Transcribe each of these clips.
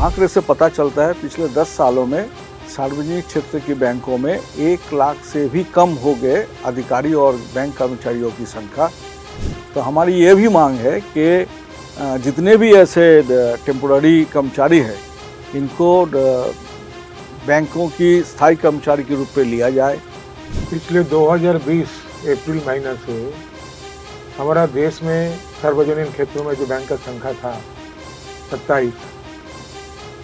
आंकड़े से पता चलता है पिछले 10 सालों में सार्वजनिक क्षेत्र की बैंकों में 1 लाख से भी कम हो गए अधिकारी और बैंक कर्मचारियों की संख्या। तो हमारी ये भी मांग है कि जितने भी ऐसे टेम्पोररी कर्मचारी हैं इनको बैंकों की स्थायी कर्मचारी के रूप में लिया जाए। पिछले 2020 अप्रैल महीने से हमारा देश में सार्वजनिक क्षेत्रों में जो बैंक का संख्या था 27,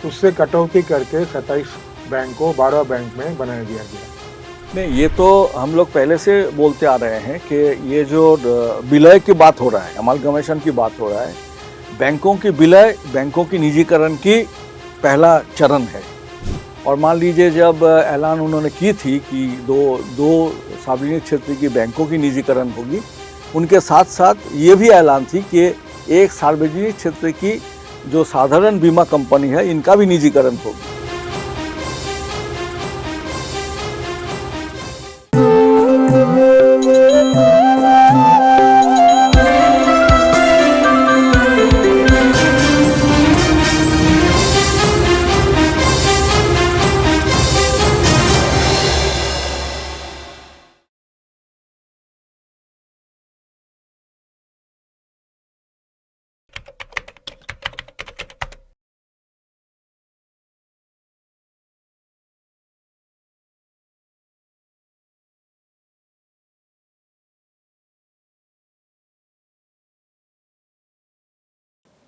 उससे कटौती करके 27 बैंक को 12 बैंक में बनाया दिया गया। नहीं, ये तो हम लोग पहले से बोलते आ रहे हैं कि ये जो विलय की बात हो रहा है, अमालगमेशन की बात हो रहा है, बैंकों की विलय, बैंकों की निजीकरण की पहला चरण है। और मान लीजिए जब ऐलान उन्होंने की थी कि दो सार्वजनिक क्षेत्र की बैंकों की निजीकरण होगी, उनके साथ साथ ये भी ऐलान थी कि एक सार्वजनिक क्षेत्र की जो साधारण बीमा कंपनी है इनका भी निजीकरण होगी।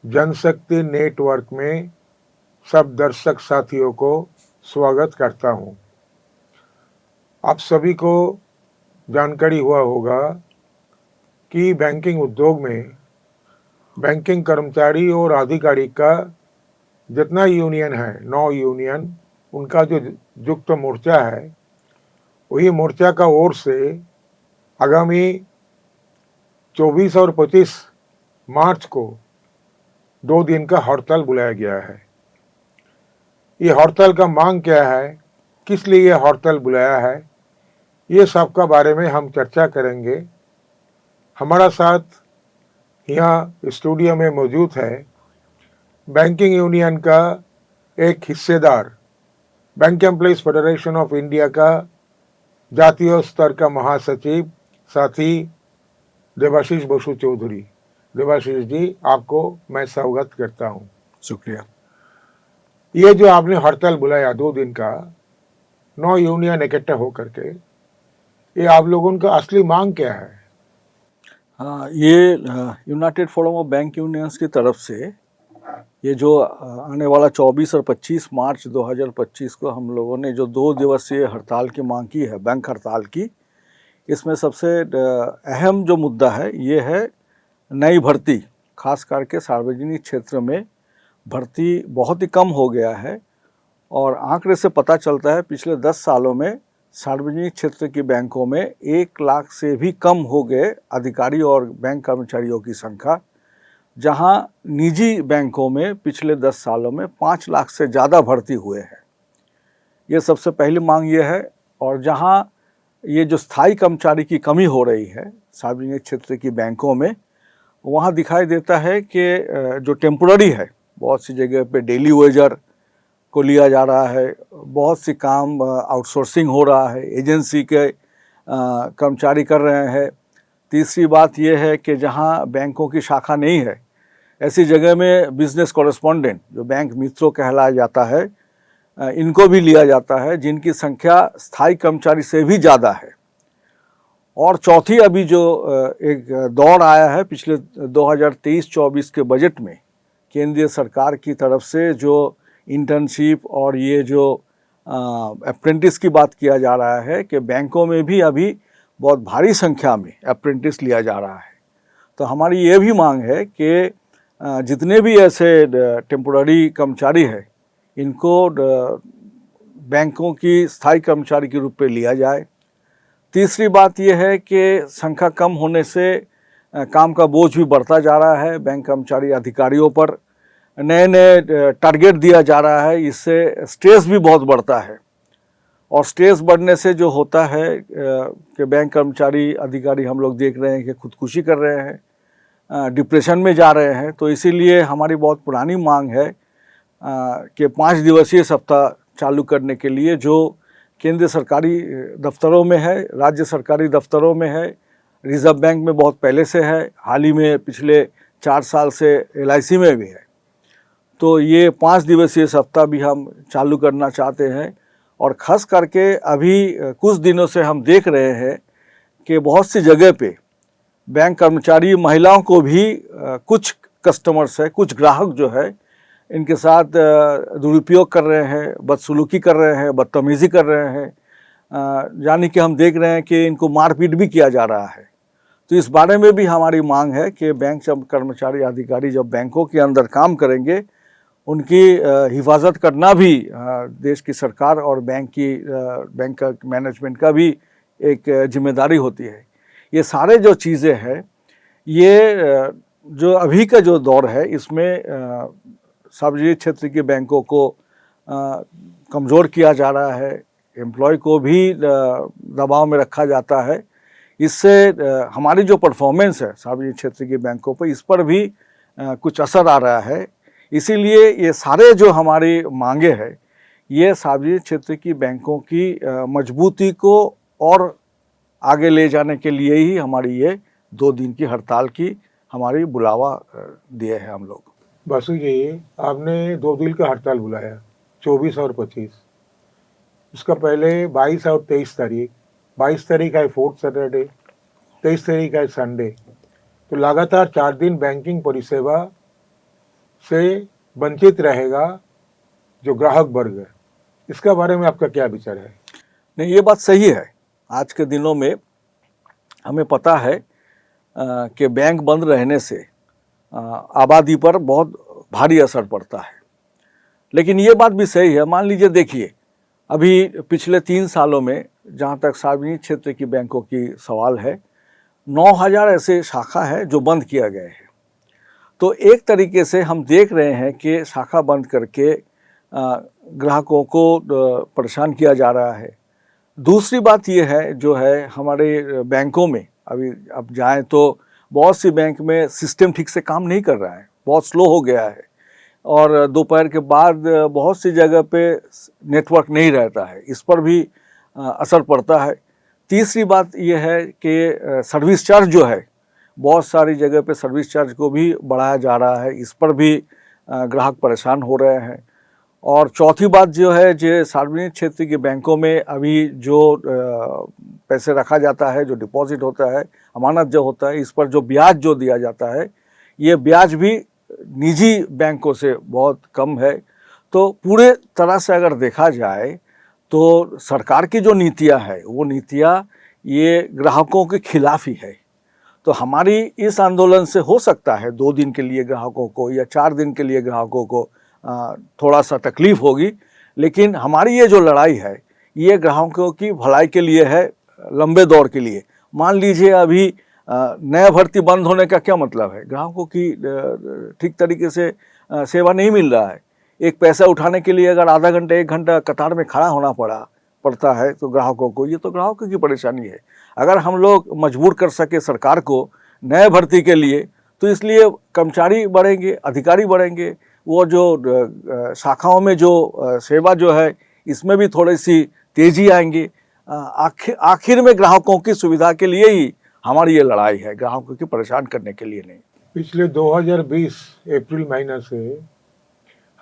जनशक्ति नेटवर्क में सब दर्शक साथियों को स्वागत करता हूं। आप सभी को जानकारी हुआ होगा कि बैंकिंग उद्योग में बैंकिंग कर्मचारी और अधिकारी का जितना यूनियन है, 9 यूनियन, उनका जो संयुक्त मोर्चा है, वही मोर्चा का ओर से आगामी 24 और 25 मार्च को 2 दिन का हड़ताल बुलाया गया है। ये हड़ताल का मांग क्या है, किस लिए ये हड़ताल बुलाया है, ये सब का बारे में हम चर्चा करेंगे। हमारा साथ यहाँ स्टूडियो में मौजूद है बैंकिंग यूनियन का एक हिस्सेदार, bank employees federation of India का जातीय स्तर का महासचिव साथी देवाशीष बसु चौधरी। देवाशीष जी, आपको मैं स्वागत करता हूँ। शुक्रिया। ये जो आपने हड़ताल बुलाया 2 दिन का, 9 यूनियन इकट्ठा होकर के, ये आप लोगों का असली मांग क्या है? हाँ, ये United forum of bank unions की तरफ से ये जो आने वाला 24 और 25 मार्च 2025 को हम लोगों ने जो 2 दिवसीय हड़ताल की मांग की है, बैंक हड़ताल की, इसमें सबसे अहम जो मुद्दा है ये है नई भर्ती। खास करके सार्वजनिक क्षेत्र में भर्ती बहुत ही कम हो गया है और आंकड़े से पता चलता है पिछले 10 सालों में सार्वजनिक क्षेत्र की बैंकों में 1 लाख से भी कम हो गए अधिकारी और बैंक कर्मचारियों की संख्या, जहां निजी बैंकों में पिछले 10 सालों में 5 लाख से ज़्यादा भर्ती हुए हैं। ये सबसे पहली मांग ये है। और जहां ये जो स्थायी कर्मचारी की कमी हो रही है सार्वजनिक क्षेत्र की बैंकों में, वहाँ दिखाई देता है कि जो टेम्पोररी है, बहुत सी जगह पे डेली वेजर को लिया जा रहा है, बहुत सी काम आउटसोर्सिंग हो रहा है, एजेंसी के कर्मचारी कर रहे हैं। तीसरी बात यह है कि जहाँ बैंकों की शाखा नहीं है, ऐसी जगह में बिजनेस कॉरेस्पॉन्डेंट, जो बैंक मित्रों कहलाया जाता है, इनको भी लिया जाता है, जिनकी संख्या स्थायी कर्मचारी से भी ज़्यादा है। और चौथी, अभी जो एक दौर आया है पिछले 2023-24 के बजट में केंद्रीय सरकार की तरफ से, जो इंटर्नशिप और ये जो अप्रेंटिस की बात किया जा रहा है कि बैंकों में भी अभी बहुत भारी संख्या में अप्रेंटिस लिया जा रहा है। तो हमारी ये भी मांग है कि जितने भी ऐसे टेम्पोररी कर्मचारी हैं इनको बैंकों की स्थायी कर्मचारी के रूप में लिया जाए। तीसरी बात यह है कि संख्या कम होने से काम का बोझ भी बढ़ता जा रहा है बैंक कर्मचारी अधिकारियों पर, नए नए टारगेट दिया जा रहा है, इससे स्ट्रेस भी बहुत बढ़ता है। और स्ट्रेस बढ़ने से जो होता है कि बैंक कर्मचारी अधिकारी हम लोग देख रहे हैं कि खुदकुशी कर रहे हैं, डिप्रेशन में जा रहे हैं। तो इसीलिए हमारी बहुत पुरानी मांग है के 5 दिवसीय सप्ताह चालू करने के लिए, जो केंद्रीय सरकारी दफ्तरों में है, राज्य सरकारी दफ्तरों में है, रिजर्व बैंक में बहुत पहले से है, हाल ही में पिछले 4 साल से LIC में भी है। तो ये 5 दिवसीय सप्ताह भी हम चालू करना चाहते हैं। और ख़ास करके अभी कुछ दिनों से हम देख रहे हैं कि बहुत सी जगह पे बैंक कर्मचारी महिलाओं को भी कुछ कस्टमर्स है, कुछ ग्राहक जो है, इनके साथ दुरुपयोग कर रहे हैं, बदसलूकी कर रहे हैं, बदतमीज़ी कर रहे हैं, यानी कि हम देख रहे हैं कि इनको मारपीट भी किया जा रहा है। तो इस बारे में भी हमारी मांग है कि बैंक कर्मचारी अधिकारी जब बैंकों के अंदर काम करेंगे, उनकी हिफाजत करना भी देश की सरकार और बैंक का मैनेजमेंट का भी एक जिम्मेदारी होती है। ये सारे जो चीज़ें हैं, ये जो अभी का जो दौर है, इसमें सार्वजनिक क्षेत्र के बैंकों को कमज़ोर किया जा रहा है, एम्प्लॉय को भी दबाव में रखा जाता है। इससे हमारी जो परफॉर्मेंस है सार्वजनिक क्षेत्र के बैंकों पर, इस पर भी कुछ असर आ रहा है। इसीलिए ये सारे जो हमारी मांगे हैं, ये सार्वजनिक क्षेत्र की बैंकों की मजबूती को और आगे ले जाने के लिए ही हमारी ये 2 दिन की हड़ताल की हमारी बुलावा दिए हैं हम लोग। बासु जी, आपने 2 दिन का हड़ताल बुलाया, 24 और 25। इसका पहले 22 और 23 तारीख, 22 तारीख है 4th सैटरडे, 23 तारीख है संडे। तो लगातार 4 दिन बैंकिंग परिसेवा से वंचित रहेगा जो ग्राहक वर्ग है। इसका बारे में आपका क्या विचार है? नहीं, ये बात सही है। आज के दिनों में हमें पता है कि बैंक बंद रहने से आबादी पर बहुत भारी असर पड़ता है। लेकिन ये बात भी सही है, मान लीजिए, देखिए, अभी पिछले 3 सालों में जहाँ तक सार्वजनिक क्षेत्र की बैंकों की सवाल है, 9000 ऐसे शाखा है जो बंद किया गए हैं। तो एक तरीके से हम देख रहे हैं कि शाखा बंद करके ग्राहकों को परेशान किया जा रहा है। दूसरी बात ये है, जो है हमारे बैंकों में अभी अब जाएं तो बहुत सी बैंक में सिस्टम ठीक से काम नहीं कर रहा है, बहुत स्लो हो गया है, और दोपहर के बाद बहुत सी जगह पे नेटवर्क नहीं रहता है, इस पर भी असर पड़ता है। तीसरी बात यह है कि सर्विस चार्ज जो है, बहुत सारी जगह पे सर्विस चार्ज को भी बढ़ाया जा रहा है, इस पर भी ग्राहक परेशान हो रहे हैं। और चौथी बात जो है, जो सार्वजनिक क्षेत्र के बैंकों में अभी जो पैसे रखा जाता है, जो डिपॉजिट होता है, अमानत जो होता है, इस पर जो ब्याज जो दिया जाता है, ये ब्याज भी निजी बैंकों से बहुत कम है। तो पूरे तरह से अगर देखा जाए तो सरकार की जो नीतियां है, वो नीतियां ये ग्राहकों के खिलाफ ही है। तो हमारी इस आंदोलन से हो सकता है 2 दिन के लिए ग्राहकों को या 4 दिन के लिए ग्राहकों को थोड़ा सा तकलीफ होगी, लेकिन हमारी ये जो लड़ाई है, ये ग्राहकों की भलाई के लिए है, लंबे दौर के लिए। मान लीजिए अभी नया भर्ती बंद होने का क्या मतलब है? ग्राहकों की ठीक तरीके से सेवा नहीं मिल रहा है। एक पैसा उठाने के लिए अगर आधा घंटा 1 घंटा कतार में खड़ा होना पड़ता है तो ग्राहकों को, ये तो ग्राहकों की परेशानी है। अगर हम लोग मजबूर कर सके सरकार को नए भर्ती के लिए, तो इसलिए कर्मचारी बढ़ेंगे, अधिकारी बढ़ेंगे, वो जो शाखाओं में जो सेवा जो है, इसमें भी थोड़ी सी तेजी आएंगी। आखिर में ग्राहकों की सुविधा के लिए ही हमारी ये लड़ाई है, ग्राहकों की परेशान करने के लिए नहीं। पिछले 2020 अप्रैल महीने से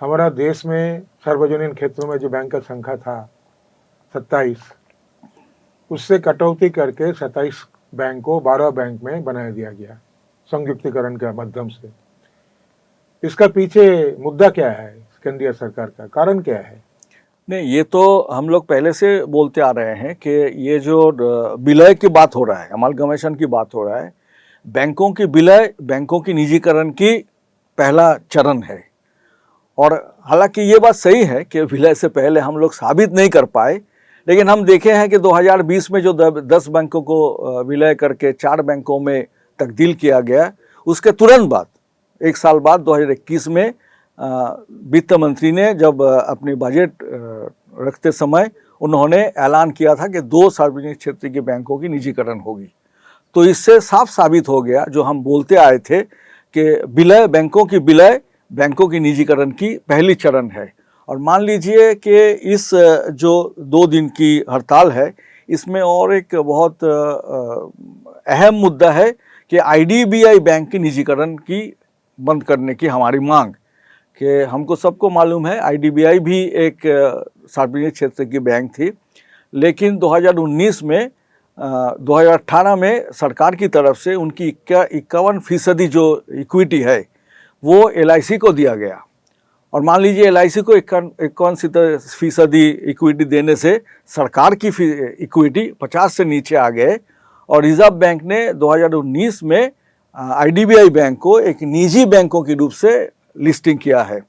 हमारा देश में सार्वजनिक क्षेत्रों में जो बैंक का संख्या था 27, उससे कटौती करके 27 बैंक को 12 बैंक में बना दिया गया संयुक्तिकरण के माध्यम से। इसका पीछे मुद्दा क्या है? केंद्रीय सरकार का कारण क्या है? नहीं, ये तो हम लोग पहले से बोलते आ रहे हैं कि ये जो विलय की बात हो रहा है, अमालगमेशन की बात हो रहा है, बैंकों की विलय, बैंकों की निजीकरण की पहला चरण है। और हालांकि ये बात सही है कि विलय से पहले हम लोग साबित नहीं कर पाए, लेकिन हम देखे हैं कि 2020 में जो 10 बैंकों को विलय करके 4 बैंकों में तब्दील किया गया, उसके तुरंत बाद 1 साल बाद 2021 में वित्त मंत्री ने जब अपनी बजट रखते समय उन्होंने ऐलान किया था कि 2 सार्वजनिक क्षेत्र के बैंकों की निजीकरण होगी। तो इससे साफ साबित हो गया, जो हम बोलते आए थे कि विलय, बैंकों की विलय बैंकों की निजीकरण की पहली चरण है। और मान लीजिए कि इस जो 2 दिन की हड़ताल है, इसमें और एक बहुत अहम मुद्दा है कि आईडीबीआई बैंक की निजीकरण की बंद करने की हमारी मांग, कि हमको सबको मालूम है आईडीबीआई भी एक सार्वजनिक क्षेत्र की बैंक थी, लेकिन 2019 में 2018 में सरकार की तरफ से उनकी 51% जो इक्विटी है वो एलआईसी को दिया गया। और मान लीजिए एलआईसी को 51% इक्विटी देने से सरकार की इक्विटी 50 से नीचे आ गए, और रिजर्व बैंक ने 2019 में आईडीबीआई बैंक को एक निजी बैंकों के रूप से लिस्टिंग किया है।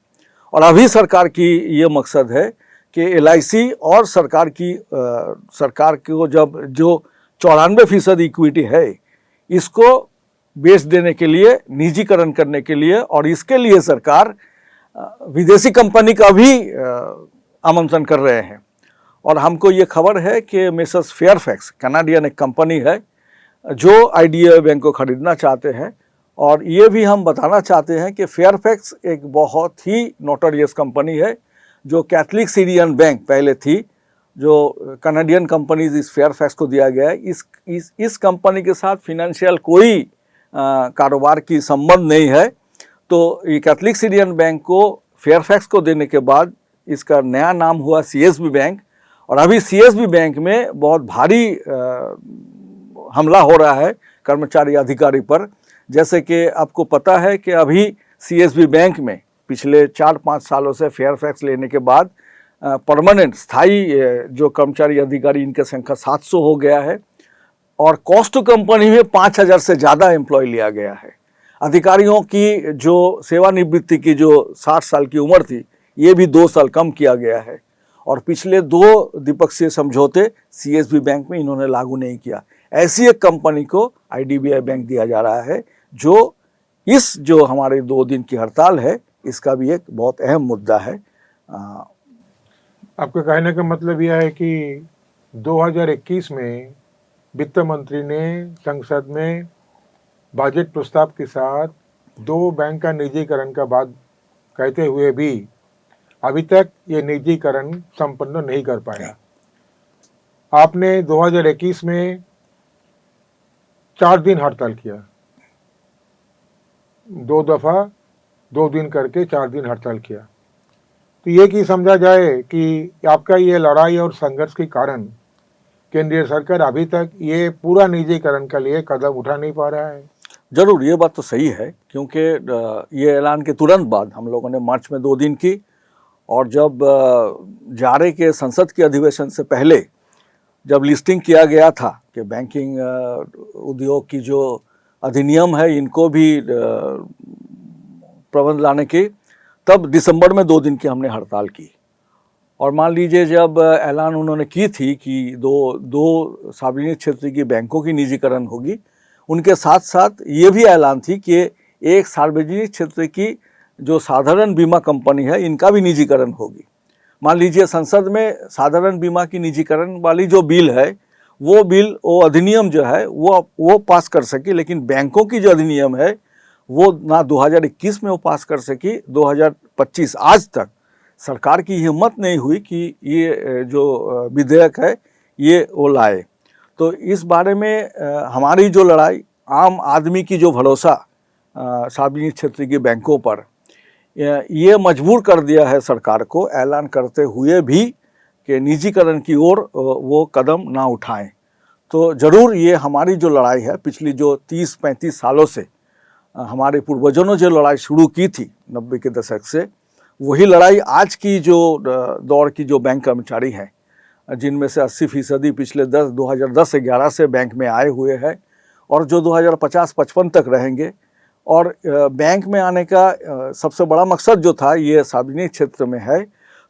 और अभी सरकार की ये मकसद है कि एलआईसी और सरकार को जब जो 94% इक्विटी है इसको बेच देने के लिए, निजीकरण करने के लिए, और इसके लिए सरकार विदेशी कंपनी का भी आमंत्रण कर रहे हैं। और हमको ये खबर है कि मिसेस फेयरफैक्स कनाडियन एक कंपनी है जो आईडीबीआई बैंक को खरीदना चाहते हैं। और ये भी हम बताना चाहते हैं कि फेयरफैक्स एक बहुत ही नोटोरियस कंपनी है, जो कैथलिक सीरियन बैंक पहले थी, जो कनाडियन कंपनीज इस फेयरफैक्स को दिया गया है। इस कंपनी के साथ फिनेंशियल कोई कारोबार की संबंध नहीं है। तो ये कैथलिक सीरियन बैंक को फेयरफैक्स को देने के बाद इसका नया नाम हुआ सीएसबी बैंक। और अभी सीएसबी बैंक में बहुत भारी हमला हो रहा है कर्मचारी अधिकारी पर। जैसे कि आपको पता है कि अभी सीएसबी बैंक में पिछले 4-5 सालों से फेयरफैक्स लेने के बाद परमानेंट स्थायी जो कर्मचारी अधिकारी, इनकी संख्या 700 हो गया है। और कॉस्ट टू कंपनी में 5000 से ज़्यादा एम्प्लॉय लिया गया है। अधिकारियों की जो सेवानिवृत्ति की जो 60 साल की उम्र थी, ये भी 2 साल कम किया गया है। और पिछले 2 द्विपक्षीय समझौते सीएसबी बैंक में इन्होंने लागू नहीं किया। ऐसी एक कंपनी को आईडीबीआई बैंक दिया जा रहा है, जो इस जो हमारे 2 दिन की हड़ताल है इसका भी एक बहुत अहम मुद्दा है। आपके कहने का मतलब यह है कि 2021 में वित्त मंत्री ने संसद में बजट प्रस्ताव के साथ 2 बैंक का निजीकरण का बात कहते हुए भी अभी तक ये निजीकरण संपन्न नहीं कर पाया। आपने 2021 में 4 दिन हड़ताल किया, 2 दफा 2 दिन करके 4 दिन हड़ताल किया। तो ये कि समझा जाए कि आपका ये लड़ाई और संघर्ष के कारण केंद्रीय सरकार अभी तक ये पूरा निजीकरण के लिए कदम उठा नहीं पा रहा है। जरूर, ये बात तो सही है, क्योंकि ये ऐलान के तुरंत बाद हम लोगों ने मार्च में 2 दिन की, और जब जारे के संसद के अधिवेशन से पहले जब लिस्टिंग किया गया था कि बैंकिंग उद्योग की जो अधिनियम है इनको भी प्रबंध लाने की, तब दिसंबर में 2 दिन की हमने हड़ताल की। और मान लीजिए जब ऐलान उन्होंने की थी कि दो सार्वजनिक क्षेत्र की बैंकों की निजीकरण होगी, उनके साथ साथ ये भी ऐलान थी कि एक सार्वजनिक क्षेत्र की जो साधारण बीमा कंपनी है इनका भी निजीकरण होगी। मान लीजिए संसद में साधारण बीमा की निजीकरण वाली जो बिल है वो अधिनियम जो है वो पास कर सकी, लेकिन बैंकों की जो अधिनियम है वो ना 2021 में वो पास कर सकी, 2025 आज तक सरकार की हिम्मत नहीं हुई कि ये जो विधेयक है ये वो लाए। तो इस बारे में हमारी जो लड़ाई, आम आदमी की जो भरोसा सार्वजनिक क्षेत्र की बैंकों पर, ये मजबूर कर दिया है सरकार को ऐलान करते हुए भी कि निजीकरण की ओर वो कदम ना उठाएं। तो ज़रूर ये हमारी जो लड़ाई है पिछली जो 30-35 सालों से हमारे पूर्वजों ने जो लड़ाई शुरू की थी 90 के दशक से, वही लड़ाई आज की जो दौर की जो बैंक कर्मचारी हैं, जिनमें से 80% पिछले 2010-11 से बैंक में आए हुए हैं और जो 2050-55 तक रहेंगे। और बैंक में आने का सबसे बड़ा मकसद जो था ये सार्वजनिक क्षेत्र में है,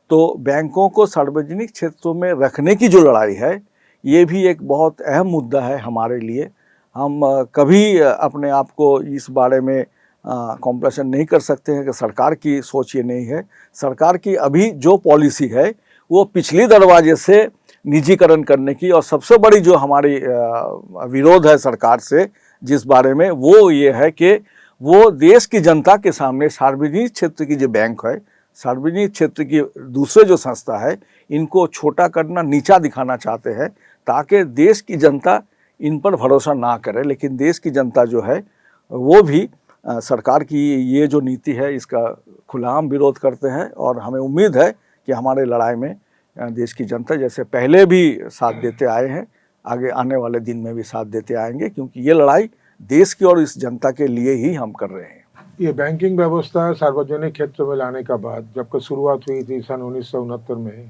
तो बैंकों को सार्वजनिक क्षेत्रों में रखने की जो लड़ाई है ये भी एक बहुत अहम मुद्दा है हमारे लिए। हम कभी अपने आप को इस बारे में कॉम्प्लेसेंट नहीं कर सकते हैं कि सरकार की सोच ये नहीं है। सरकार की अभी जो पॉलिसी है वो पिछले दरवाजे से निजीकरण करने की, और सबसे बड़ी जो हमारी विरोध है सरकार से जिस बारे में, वो ये है कि वो देश की जनता के सामने सार्वजनिक क्षेत्र की जो बैंक है, सार्वजनिक क्षेत्र की दूसरे जो संस्था है, इनको छोटा करना, नीचा दिखाना चाहते हैं, ताकि देश की जनता इन पर भरोसा ना करे। लेकिन देश की जनता जो है वो भी सरकार की ये जो नीति है इसका खुलेआम विरोध करते हैं, और हमें उम्मीद है कि हमारे लड़ाई में देश की जनता जैसे पहले भी साथ देते आए हैं, आगे आने वाले दिन में भी साथ देते आएंगे, क्योंकि ये लड़ाई देश की और इस जनता के लिए ही हम कर रहे हैं। ये बैंकिंग व्यवस्था सार्वजनिक क्षेत्र में लाने का बाद जब शुरुआत हुई थी सन 1969 में,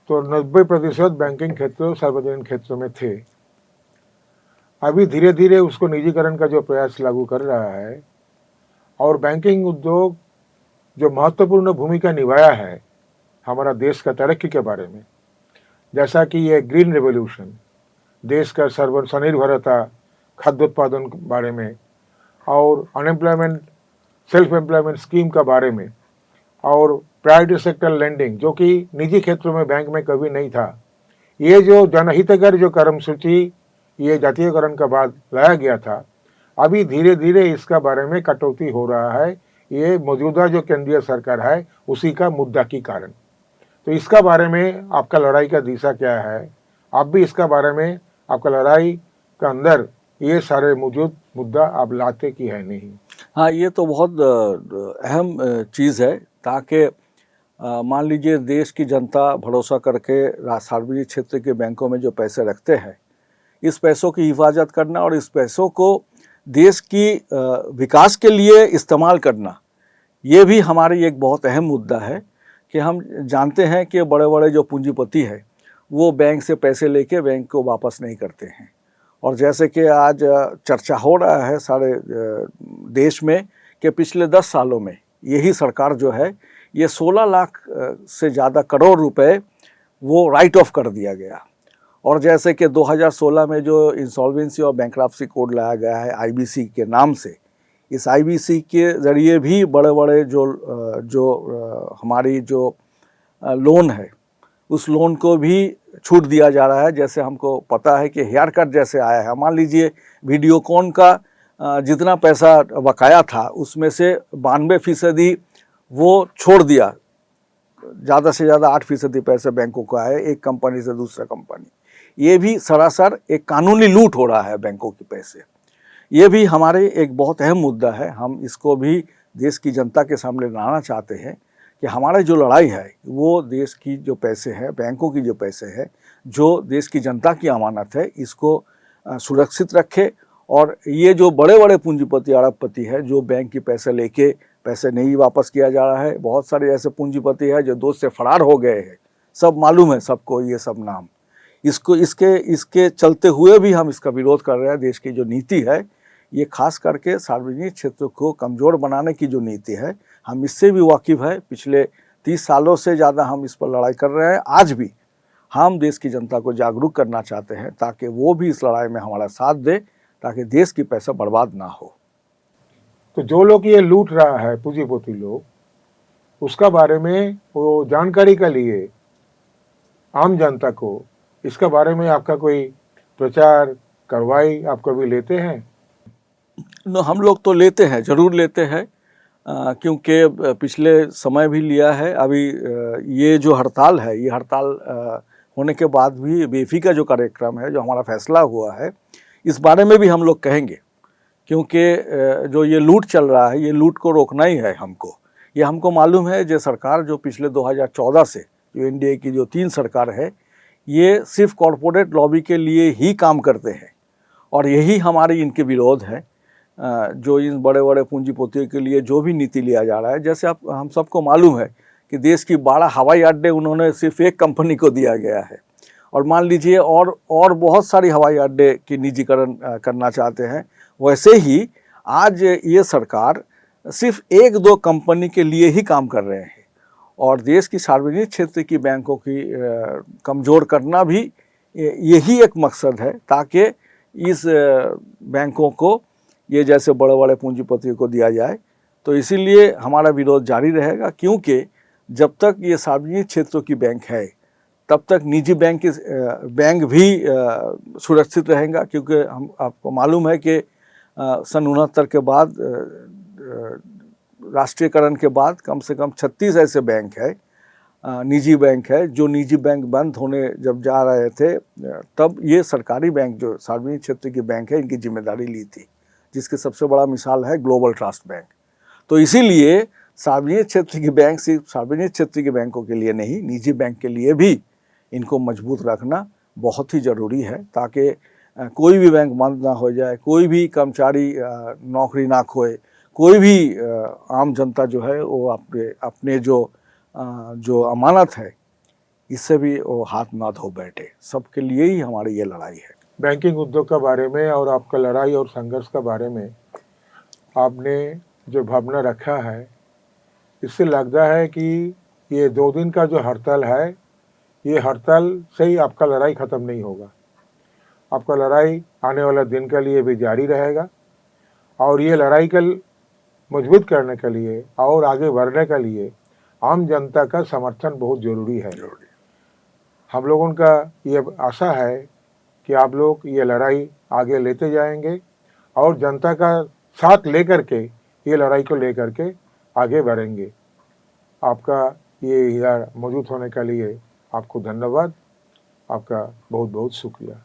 तो 90% बैंकिंग क्षेत्र सार्वजनिक क्षेत्र में थे। अभी धीरे धीरे उसको निजीकरण का जो प्रयास लागू कर रहा है, और बैंकिंग उद्योग जो महत्वपूर्ण भूमिका निभाया है हमारा देश का तरक्की के बारे में, जैसा कि ये ग्रीन रेवोल्यूशन, देश का स्वनिर्भरता, खाद्य उत्पादन के बारे में, और अनएम्प्लॉयमेंट सेल्फ एम्प्लॉयमेंट स्कीम का बारे में, और प्राइवेट सेक्टर लेंडिंग जो कि निजी क्षेत्रों में बैंक में कभी नहीं था, ये जो जनहितकर जो कर्मसूची ये जातीयकरण का बाद लाया गया था, अभी धीरे धीरे इसका बारे में कटौती हो रहा है। ये मौजूदा जो केंद्रीय सरकार है उसी का मुद्दा के कारण। तो इसका बारे में आपका लड़ाई का दिशा क्या है? आप भी इसका बारे में आपका लड़ाई का अंदर ये सारे मौजूद मुद्दा आप लाते की है नहीं? हाँ, ये तो बहुत अहम चीज़ है, ताकि मान लीजिए देश की जनता भरोसा करके सार्वजनिक क्षेत्र के बैंकों में जो पैसे रखते हैं, इस पैसों की हिफाजत करना और इस पैसों को देश की विकास के लिए इस्तेमाल करना, ये भी हमारी एक बहुत अहम मुद्दा है। कि हम जानते हैं कि बड़े बड़े जो पूंजीपति हैं वो बैंक से पैसे लेके बैंक को वापस नहीं करते हैं, और जैसे कि आज चर्चा हो रहा है सारे देश में कि पिछले 10 सालों में यही सरकार जो है ये 16 लाख से ज़्यादा करोड़ रुपए वो राइट ऑफ कर दिया गया। और जैसे कि 2016 में जो इंसॉल्वेंसी और बैंक्रप्सी कोड लाया गया है आईबीसी के नाम से, इस आईबीसी के ज़रिए भी बड़े बड़े हमारी जो लोन है उस लोन को भी छूट दिया जा रहा है। जैसे हमको पता है कि हेयर कट जैसे आया है, मान लीजिए वीडियोकॉन का जितना पैसा बकाया था उसमें से 92% वो छोड़ दिया, ज़्यादा से ज़्यादा 8% पैसे बैंकों को आए एक कंपनी से दूसरा कंपनी। ये भी सरासर एक कानूनी लूट हो रहा है बैंकों के पैसे। ये भी हमारे एक बहुत अहम मुद्दा है, हम इसको भी देश की जनता के सामने लाना चाहते हैं कि हमारी जो लड़ाई है वो देश की जो पैसे हैं, बैंकों की जो पैसे हैं, जो देश की जनता की अमानत है, इसको सुरक्षित रखे। और ये जो बड़े बड़े पूंजीपति अरबपति है जो बैंक के पैसे लेके पैसे नहीं वापस किया जा रहा है, बहुत सारे ऐसे पूंजीपति हैं जो देश से फरार हो गए हैं, सब मालूम है सबको ये सब नाम। इसके चलते हुए भी हम इसका विरोध कर रहे हैं। देश की जो नीति है ये खास करके सार्वजनिक क्षेत्र को कमज़ोर बनाने की जो नीति है, हम इससे भी वाकिफ़ है। पिछले 30 सालों से ज़्यादा हम इस पर लड़ाई कर रहे हैं। आज भी हम देश की जनता को जागरूक करना चाहते हैं ताकि वो भी इस लड़ाई में हमारा साथ दे, ताकि देश की पैसा बर्बाद ना हो। तो जो लोग ये लूट रहा है पूंजीपति लोग, उसका बारे में वो जानकारी के लिए आम जनता को इसका बारे में आपका कोई प्रचार कार्रवाई आप कभी लेते हैं? हम लोग तो लेते हैं, ज़रूर लेते हैं, क्योंकि पिछले समय भी लिया है। अभी ये जो हड़ताल है, ये हड़ताल होने के बाद भी बेफी का जो कार्यक्रम है, जो हमारा फैसला हुआ है, इस बारे में भी हम लोग कहेंगे, क्योंकि जो ये लूट चल रहा है, ये लूट को रोकना ही है हमको। ये हमको मालूम है जो सरकार जो पिछले 2014 से जो एनडीए की जो 3 सरकार है, ये सिर्फ कॉरपोरेट लॉबी के लिए ही काम करते हैं, और यही हमारी इनके विरोध है। जो इन बड़े बड़े पूंजीपतियों के लिए जो भी नीति लिया जा रहा है, जैसे हम सबको मालूम है कि देश की 12 हवाई अड्डे उन्होंने सिर्फ एक कंपनी को दिया गया है, और मान लीजिए और बहुत सारी हवाई अड्डे की निजीकरण करना चाहते हैं। वैसे ही आज ये सरकार सिर्फ 1-2 कंपनी के लिए ही काम कर रहे हैं, और देश की सार्वजनिक क्षेत्र की बैंकों की कमज़ोर करना भी यही एक मकसद है, ताकि इस बैंकों को ये जैसे बड़े बड़े पूंजीपतियों को दिया जाए। तो इसीलिए हमारा विरोध जारी रहेगा, क्योंकि जब तक ये सार्वजनिक क्षेत्रों की बैंक है तब तक निजी बैंक भी सुरक्षित रहेगा। क्योंकि हम आपको मालूम है कि सन 69 के बाद राष्ट्रीयकरण के बाद कम से कम 36 ऐसे बैंक है, निजी बैंक है, जो निजी बैंक बंद होने जब जा रहे थे तब ये सरकारी बैंक जो सार्वजनिक क्षेत्र की बैंक है इनकी जिम्मेदारी ली थी, जिसकी सबसे बड़ा मिसाल है ग्लोबल ट्रस्ट बैंक। तो इसीलिए सार्वजनिक क्षेत्र की बैंक सिर्फ सार्वजनिक क्षेत्र के बैंकों के लिए नहीं, निजी बैंक के लिए भी इनको मजबूत रखना बहुत ही ज़रूरी है, ताकि कोई भी बैंक बंद ना हो जाए, कोई भी कर्मचारी नौकरी ना खोए, कोई भी आम जनता जो है वो अपने जो अमानत है इससे भी वो हाथ ना धो बैठे। सबके लिए ही हमारी ये लड़ाई है। बैंकिंग उद्योग के बारे में और आपका लड़ाई और संघर्ष के बारे में आपने जो भावना रखा है, इससे लगता है कि ये 2 दिन का जो हड़ताल है, ये हड़ताल से ही आपका लड़ाई ख़त्म नहीं होगा। आपका लड़ाई आने वाला दिन के लिए भी जारी रहेगा और ये लड़ाई को मजबूत करने के लिए और आगे बढ़ने के लिए आम जनता का समर्थन बहुत ज़रूरी है। हम लोगों का ये आशा है कि आप लोग ये लड़ाई आगे लेते जाएंगे और जनता का साथ लेकर के ये लड़ाई को लेकर के आगे बढ़ेंगे। आपका ये यहाँ मौजूद होने के लिए आपको धन्यवाद, आपका बहुत बहुत शुक्रिया।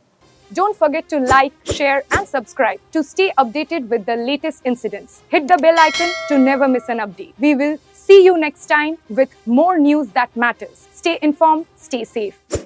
Don't forget to like, share and subscribe to stay updated with the latest incidents. Hit the bell icon to never miss an update. We will see you next time with more news that matters. Stay informed, stay safe.